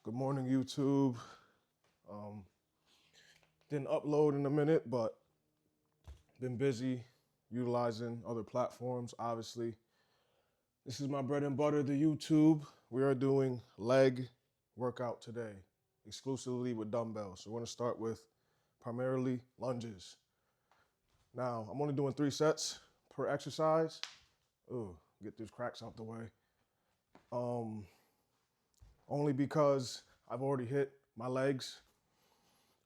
Good morning, YouTube. Didn't upload in a minute, but been busy utilizing other platforms, obviously. This is my bread and butter, the YouTube. We are doing leg workout today, exclusively with dumbbells. So we're gonna start with primarily lunges. Now, I'm only doing 3 sets per exercise. Ooh, get these cracks out the way. Only because I've already hit my legs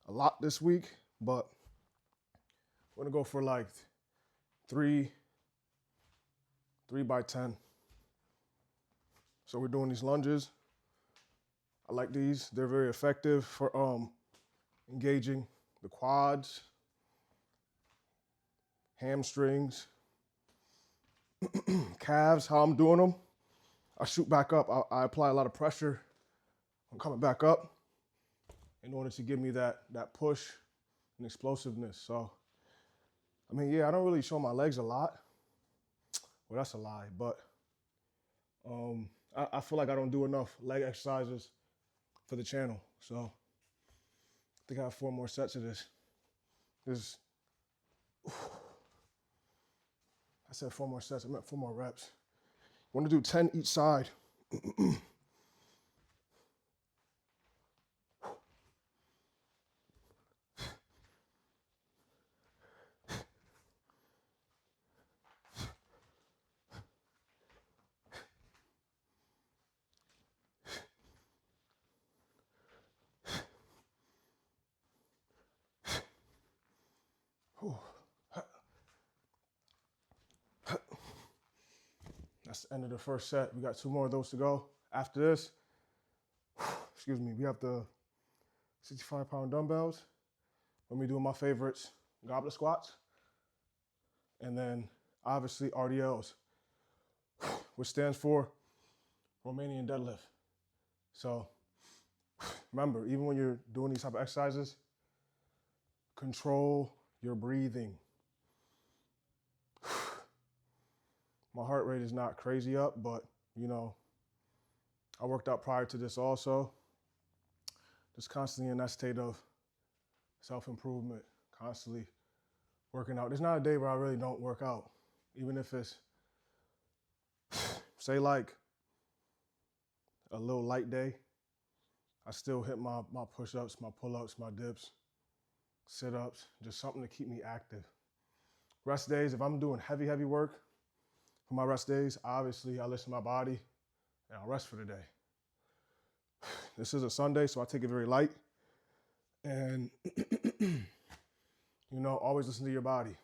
a lot this week, but we're gonna go for like three by 10. So we're doing these lunges. I like these. They're very effective for engaging the quads, hamstrings, calves. How I'm doing them, I shoot back up. I apply a lot of pressure. I'm coming back up in order to give me that push and explosiveness. So, I mean, yeah, I don't really show my legs a lot. Well, that's a lie, but I feel like I don't do enough leg exercises for the channel. So I think I have 4 more sets of this. I said 4 more sets, I meant 4 more reps. I want to do 10 each side. That's the end of the first set. We got 2 more of those to go. After this, excuse me, we have the 65-pound dumbbells. Let me do my favorites, goblet squats, and then obviously RDLs, which stands for Romanian Deadlift. So remember, even when you're doing these type of exercises, control your breathing. My heart rate is not crazy up, but you know, I worked out prior to this also. Just constantly in that state of self-improvement, constantly working out. There's not a day where I really don't work out, even if it's, say like a little light day, I still hit my push-ups, my pull-ups, my dips, sit-ups, just something to keep me active. Rest days, if I'm doing heavy work, for my rest days, obviously I listen to my body and I'll rest for the day. This is a Sunday, so I take it very light. And, you know, always listen to your body.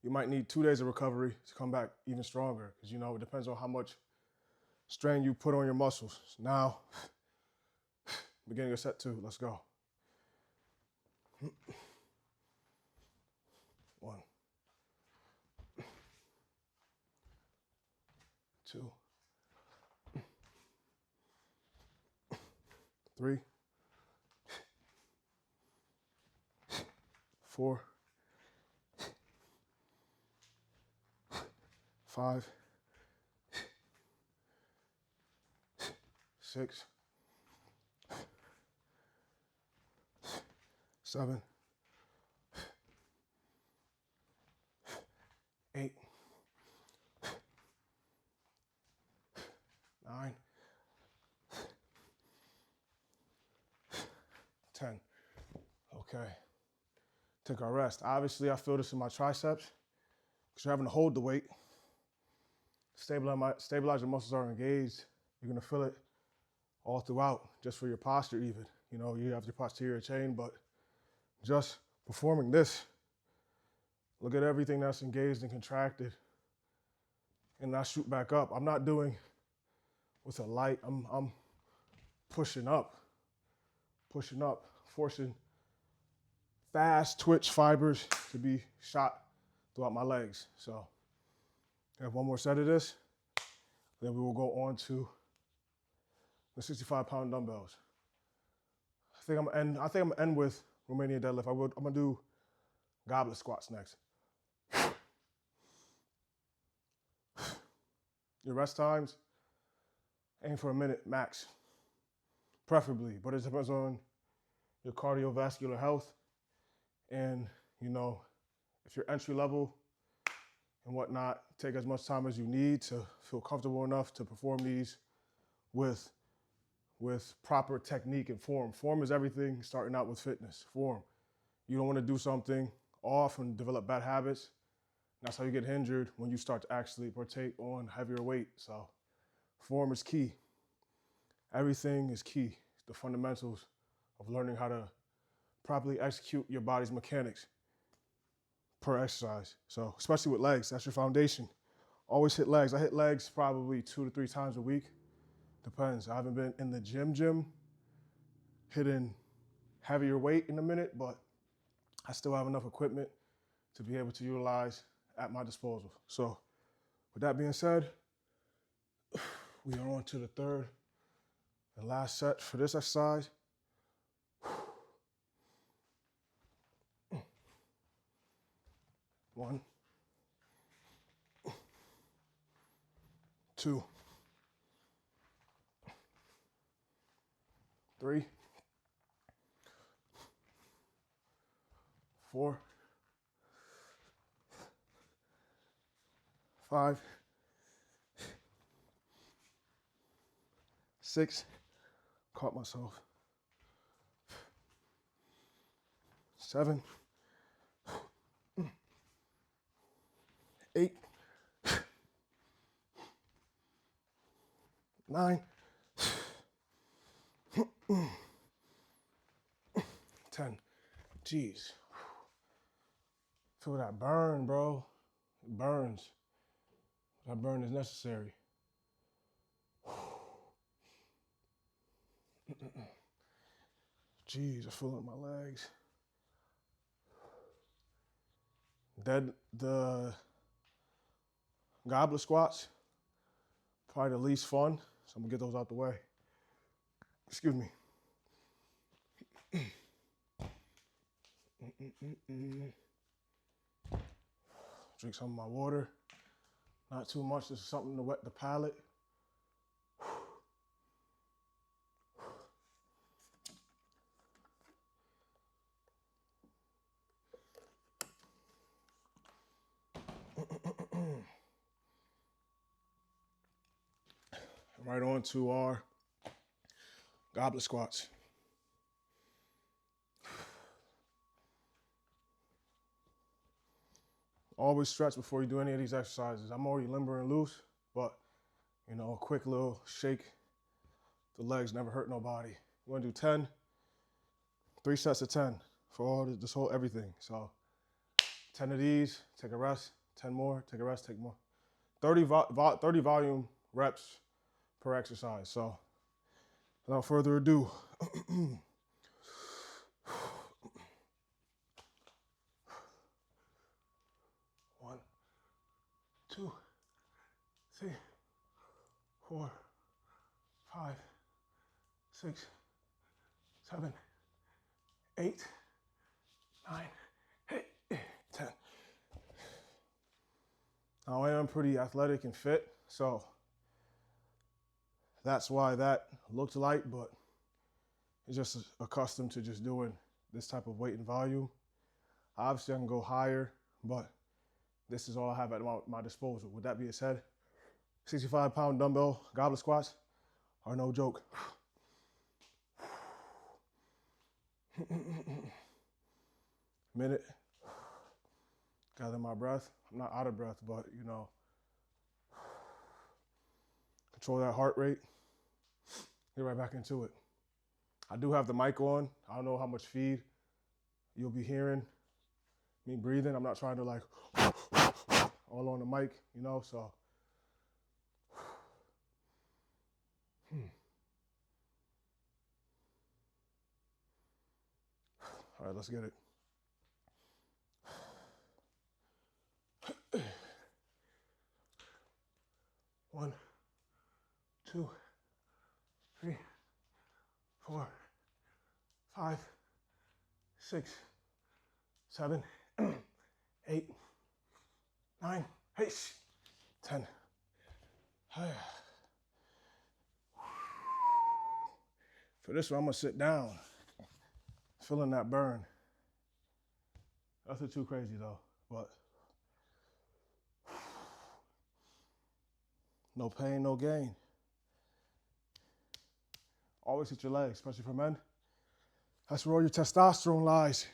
You might need 2 days of recovery to come back even stronger, because, you know, it depends on how much strain you put on your muscles. So now, beginning of set 2, let's go. 1, 2, 3, 4, 5, 6, 7, 8, 9, 10. Okay. Took our rest. Obviously, I feel this in my triceps because you're having to hold the weight. Stabilize your muscles are engaged. You're gonna feel it all throughout, just for your posture even. You know, you have your posterior chain, but just performing this, look at everything that's engaged and contracted. And I shoot back up. I'm not doing with a light, I'm pushing up, forcing fast twitch fibers to be shot throughout my legs. So I have 1 more set of this, then we will go on to the 65-pound dumbbells. I think I'm gonna end with Romanian deadlift. I'm gonna do goblet squats next. Your rest times, aim for a minute max. preferably, but it depends on your cardiovascular health and, you know, if you're entry level and whatnot, take as much time as you need to feel comfortable enough to perform these with proper technique and form. Form is everything, starting out with fitness. Form. You don't want to do something off and develop bad habits. That's how you get injured when you start to actually partake on heavier weight. So form is key. Everything is key. The fundamentals of learning how to properly execute your body's mechanics per exercise. So especially with legs, that's your foundation. Always hit legs. I hit legs probably 2 to 3 times a week. Depends. I haven't been in the gym hitting heavier weight in a minute, but I still have enough equipment to be able to utilize at my disposal. So with that being said, we are on to the third and last set for this exercise. 1, 2, 3, 4, 5, 6, caught myself, 7, 8, 9, 10. Jeez. Feel that burn, bro. It burns. That burn is necessary. Jeez, I feel it in my legs. The goblet squats, probably the least fun, so I'm gonna get those out the way. Excuse me. Drink some of my water. Not too much, just something to wet the palate. Right on to our goblet squats. Always stretch before you do any of these exercises. I'm already limber and loose, but you know, a quick little shake. The legs never hurt nobody. You wanna do 10, 3 sets of 10 for all this whole everything. So 10 of these, take a rest, 10 more, take a rest, take more. 30 volume reps per exercise. So without further ado, 1, 2, 3, 4, 5, 6, 7, 8, 9, 10. Now I am pretty athletic and fit, so that's why that looked light, but it's just accustomed to just doing this type of weight and volume. Obviously I can go higher, but this is all I have at my disposal. With that being said, 65-pound dumbbell goblet squats are no joke. Minute, gather my breath. I'm not out of breath, but you know, control that heart rate, get right back into it. I do have the mic on. I don't know how much feed you'll be hearing me breathing. I'm not trying to like all on the mic, you know, so. All right, let's get it. One, 2, 3, 4, 5, 6, 7, 8, 9, 10. For this one, I'm gonna sit down, feeling that burn. Nothing too crazy though, but no pain, no gain. Always hit your legs, especially for men. That's where all your testosterone lies.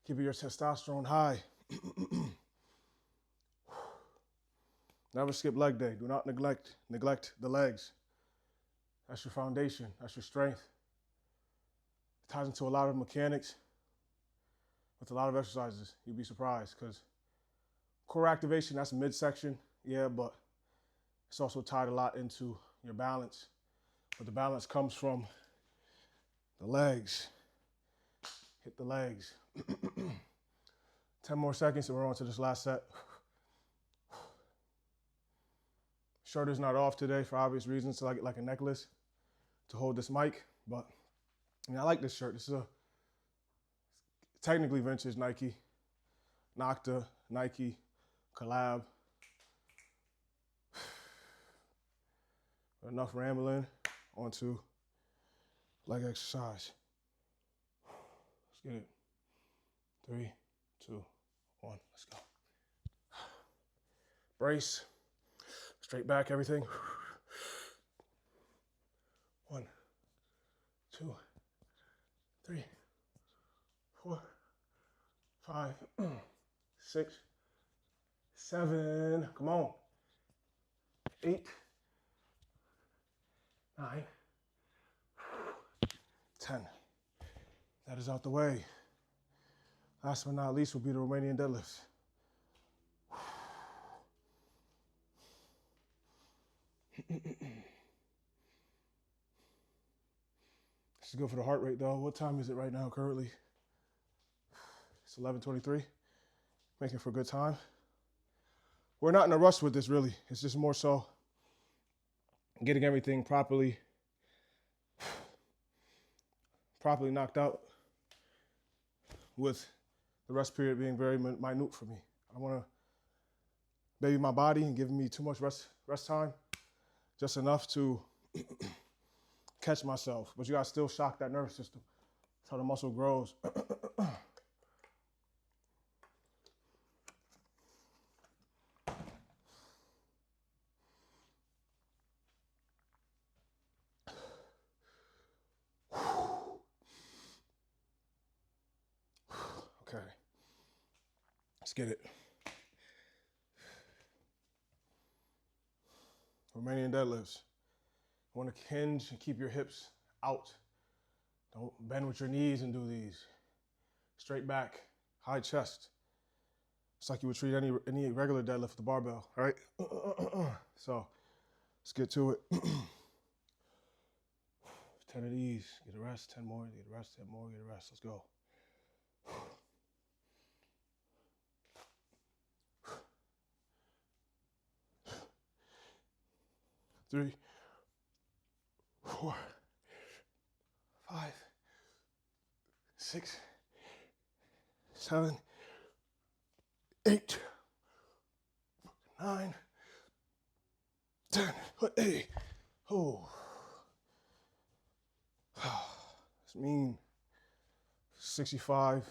Keep your testosterone high. Never skip leg day. Do not neglect the legs. That's your foundation. That's your strength. It ties into a lot of mechanics with a lot of exercises. You'd be surprised because core activation, that's midsection, yeah, but it's also tied a lot into your balance. But the balance comes from the legs. Hit the legs. 10 more seconds and we're on to this last set. Shirt is not off today for obvious reasons, so I get like a necklace to hold this mic, but I mean, I like this shirt. This is a technically vintage Nike, Nocta, Nike, collab. Enough rambling, onto leg exercise. Let's get it. 3, 2, 1, let's go. Brace, straight back, everything. 1, 2, 3, 4, 5, 6, 7, come on. 8, 9, 10. That is out the way. Last but not least will be the Romanian Deadlift. This is good for the heart rate though. What time is it right now currently? It's 11:23. Making for a good time. We're not in a rush with this really. It's just more so getting everything properly knocked out, with the rest period being very minute for me. I don't want to baby my body and giving me too much rest time, just enough to catch myself. But you gotta still shock that nervous system. That's how the muscle grows. Okay, let's get it. Romanian deadlifts. You want to hinge and keep your hips out. Don't bend with your knees and do these. Straight back, high chest. It's like you would treat any regular deadlift with the barbell, right? So let's get to it. 10 of these, get a rest, 10 more, get a rest, 10 more, get a rest. Let's go. 3, 4, 5, 6, 7, 8, 9, 10. Hey, oh, it's mean. 65.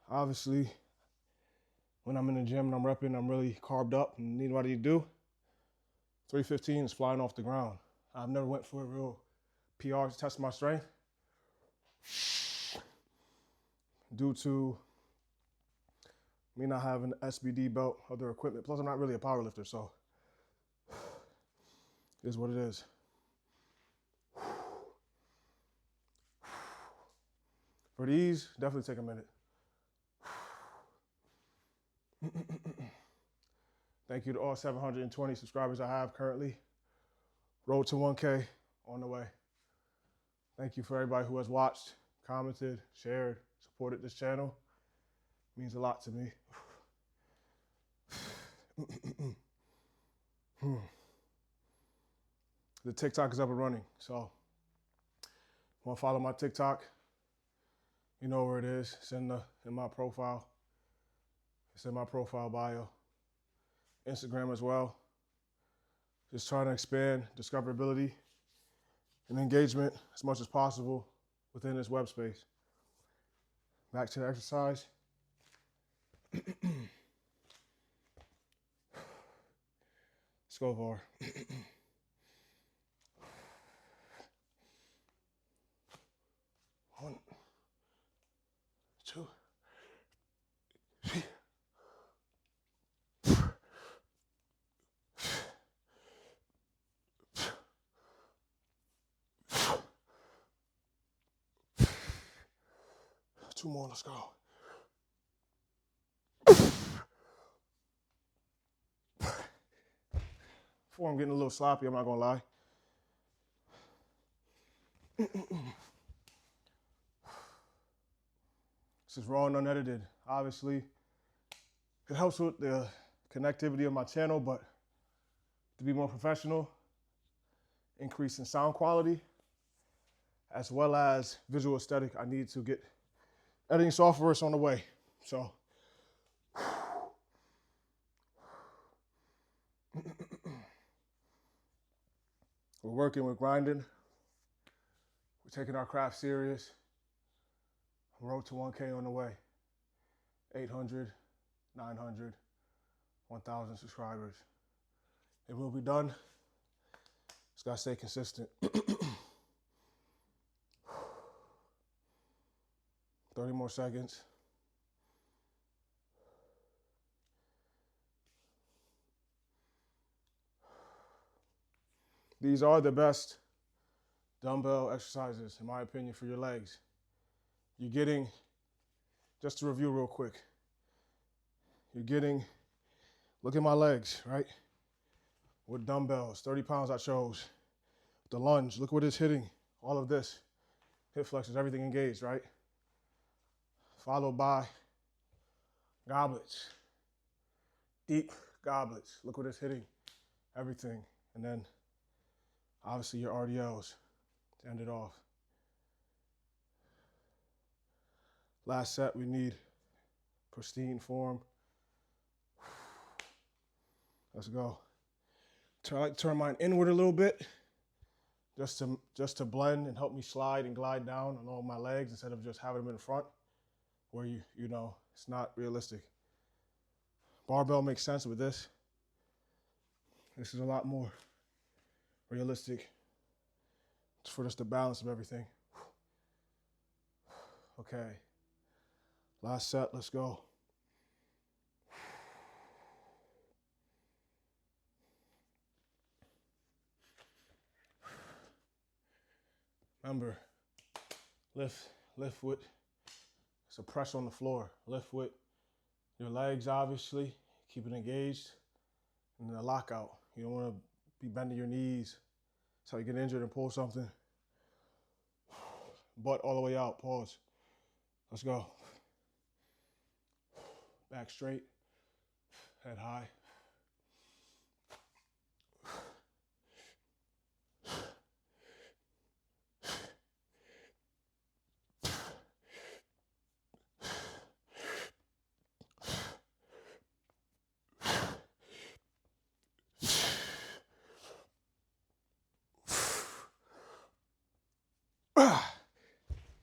Obviously, when I'm in the gym and I'm repping, I'm really carved up and need what do you do? 315 is flying off the ground. I've never went for a real PR to test my strength due to me not having an SBD belt, other equipment. Plus, I'm not really a powerlifter, so it is what it is. For these, definitely take a minute. Thank you to all 720 subscribers I have currently. Road to 1K on the way. Thank you for everybody who has watched, commented, shared, supported this channel. It means a lot to me. The TikTok is up and running, so if you want to follow my TikTok, you know where it is. It's in my profile. It's in my profile bio. Instagram as well. Just trying to expand discoverability and engagement as much as possible within this web space. Back to the exercise. Let's go, VAR. 1, 2, 3. 2 more, let's go. Before I'm getting a little sloppy, I'm not gonna lie. This is raw and unedited. Obviously, it helps with the connectivity of my channel, but to be more professional, increase in sound quality, as well as visual aesthetic, I need to get editing software is on the way. So, we're working, we're grinding. We're taking our craft serious. Road to 1K on the way. 800, 900, 1,000 subscribers. It will be done. Just gotta stay consistent. 30 more seconds. These are the best dumbbell exercises, in my opinion, for your legs. You're getting, just to review real quick, you're getting, look at my legs, right? With dumbbells, 30 pounds I chose. The lunge, look what it's hitting. All of this, hip flexors, everything engaged, right? Followed by goblets, deep goblets. Look what it's hitting, everything. And then obviously your RDLs to end it off. Last set, we need pristine form. Let's go. I like to turn mine inward a little bit, just to blend and help me slide and glide down along my legs instead of just having them in front, where you know it's not realistic. Barbell makes sense with this. This is a lot more realistic. It's for just the balance of everything. Okay. Last set, let's go. Remember, lift with, it's a press on the floor. Lift with your legs, obviously, keep it engaged, and then a lockout. You don't want to be bending your knees. That's how you get injured and pull something. Butt all the way out, pause. Let's go. Back straight, head high.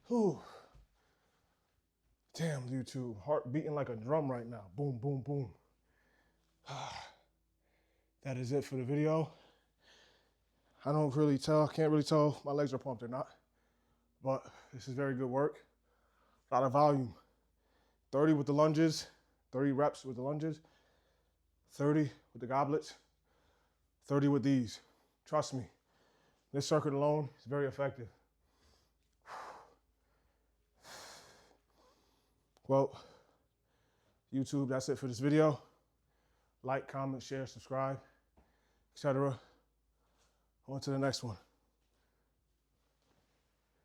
Whew. Damn, YouTube, heart beating like a drum right now. Boom, boom, boom. That is it for the video. I can't really tell if my legs are pumped or not, but this is very good work. A lot of volume. 30 with the lunges, 30 reps with the lunges, 30 with the goblets, 30 with these. Trust me, this circuit alone is very effective. Well, YouTube, that's it for this video. Like, comment, share, subscribe, etc. On to the next one.